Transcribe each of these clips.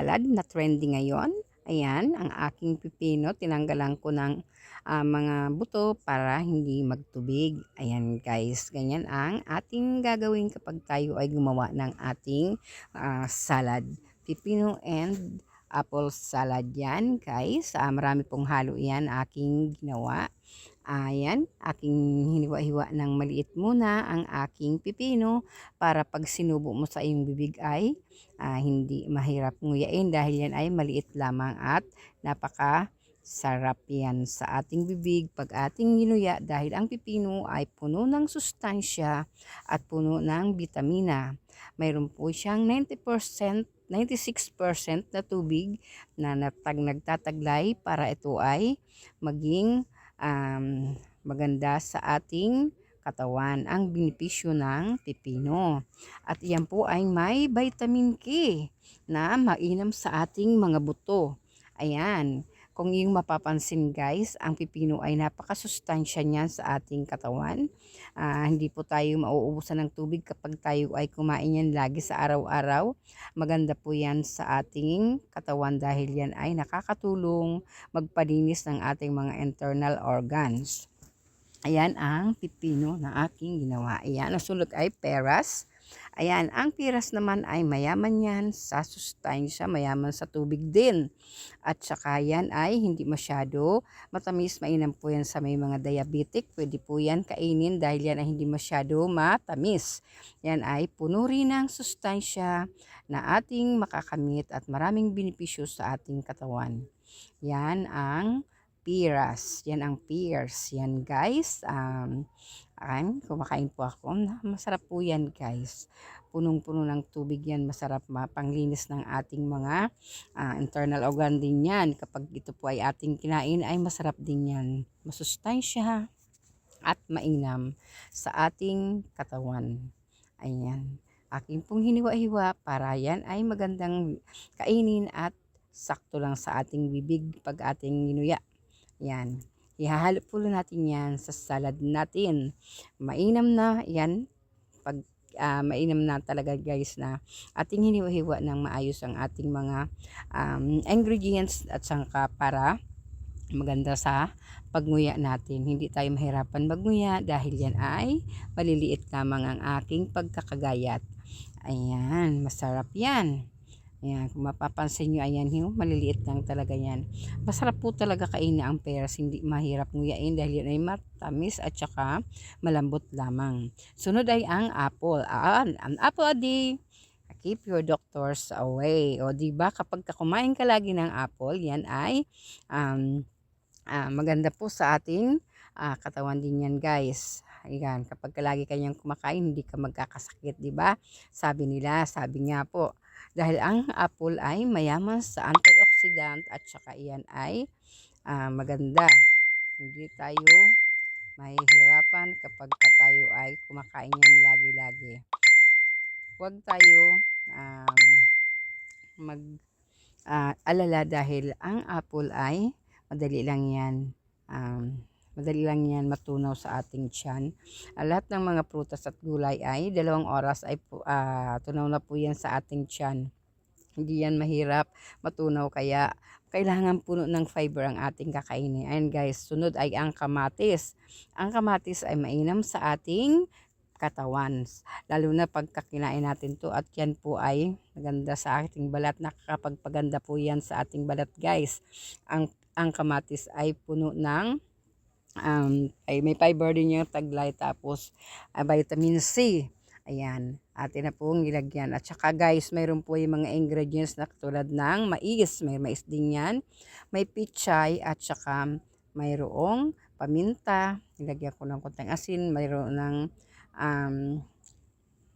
salad na trending ngayon. Ayan, ang aking pipino, tinanggalan ko ng mga buto para hindi magtubig. Ayan guys, ganyan ang ating gagawin kapag tayo ay gumawa ng ating salad. Pipino and apple salad yan guys. Marami pong halo yan aking ginawa. Ayan, aking hiniwa-hiwa ng maliit muna ang aking pipino para pag sinubo mo sa iyong bibig ay hindi mahirap nguyain dahil yan ay maliit lamang at napaka sarap yan sa ating bibig pag ating ginuya dahil ang pipino ay puno ng sustansya at puno ng bitamina. Mayroon po siyang 96% na tubig na nagtataglay para ito ay maging maganda sa ating katawan ang benepisyo ng pipino. At iyan po ay may vitamin K na mainam sa ating mga buto. Ayan. Kung yung mapapansin guys, ang pipino ay napakasustansya niyan sa ating katawan. Hindi po tayo mauubusan ng tubig kapag tayo ay kumain yan lagi sa araw-araw. Maganda po yan sa ating katawan dahil yan ay nakakatulong magpalinis ng ating mga internal organs. Ayan ang pipino na aking ginawa. Ayan, ang sulok ay peras. Ayan, ang peras naman ay mayaman yan sa sustansya, mayaman sa tubig din. At saka yan ay hindi masyado matamis, mainam po yan sa may mga diabetic. Pwede po yan kainin dahil yan ay hindi masyado matamis. Yan ay puno rin ng sustansya na ating makakamit at maraming benepisyo sa ating katawan. Yan ang pears. Yan ang pears. Yan guys. Kumakain po ako. Masarap po yan guys. Punong-puno ng tubig yan. Masarap panglinis ng ating mga internal organ din yan. Kapag ito po ay ating kinain ay masarap din yan. Masustansya at mainam sa ating katawan. Ayan. Aking pong hiniwa-hiwa para yan ay magandang kainin at sakto lang sa ating bibig pag ating ginuya. Yan. Ihahalo po natin yan sa salad natin. Mainam na yan. Pag mainam na talaga guys na ating hiniwa-hiwa ng maayos ang ating mga ingredients at sangka para maganda sa pagnguya natin. Hindi tayo mahirapan magnguya dahil yan ay maliliit lamang ang aking pagkakagayat. Ayan, masarap yan. Ayan, kung mapapansin nyo, ayan, maliliit lang talaga yan. Masarap po talaga kainin ang peras, hindi mahirap nguyain dahil yan ay matamis at saka malambot lamang. Sunod ay ang apple. Ang apple a day, keep your doctors away. O diba, kapag kumain ka lagi ng apple, yan ay maganda po sa ating katawan din yan guys. Ayan, kapag lagi kanyang kumakain, hindi ka magkakasakit, diba? Sabi nga po, dahil ang apple ay mayaman sa antioxidant at saka iyan ay maganda. Hindi tayo mahihirapan kapag tayo ay kumakain yan lagi-lagi. Huwag tayo mag-alala dahil ang apple ay madali lang yan matunaw sa ating tiyan. Lahat ng mga prutas at gulay ay 2 oras ay tunaw na po yan sa ating tiyan. Hindi yan mahirap matunaw kaya kailangan puno ng fiber ang ating kakainin. Ayan guys, sunod ay ang kamatis. Ang kamatis ay mainam sa ating katawan. Lalo na pagka kinain natin to at yan po ay maganda sa ating balat. Nakakapagpaganda po yan sa ating balat guys. Ang kamatis ay puno ng ay may fiber din yung taglay tapos vitamin C. Ayan, atin na pong ilagyan. At saka guys, mayroon po yung mga ingredients na katulad ng mais. May mais din yan. May pichay at saka mayroong paminta. Ilagyan ko ng konting asin. Mayroon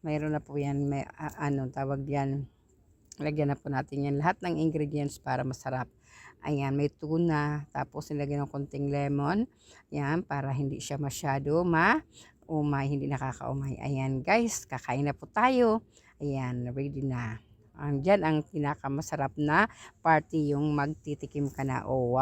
na po yan. May tawag yan. Lagyan na po natin yan. Lahat ng ingredients para masarap. Ayan, may tuna, tapos nilagyan ng konting lemon. Yan, para hindi siya masyado hindi nakakaumay. Ayan guys, kakain na po tayo. Ayan, ready na. Diyan ang pinakamasarap na party yung magtitikim ka na. Oh, wow.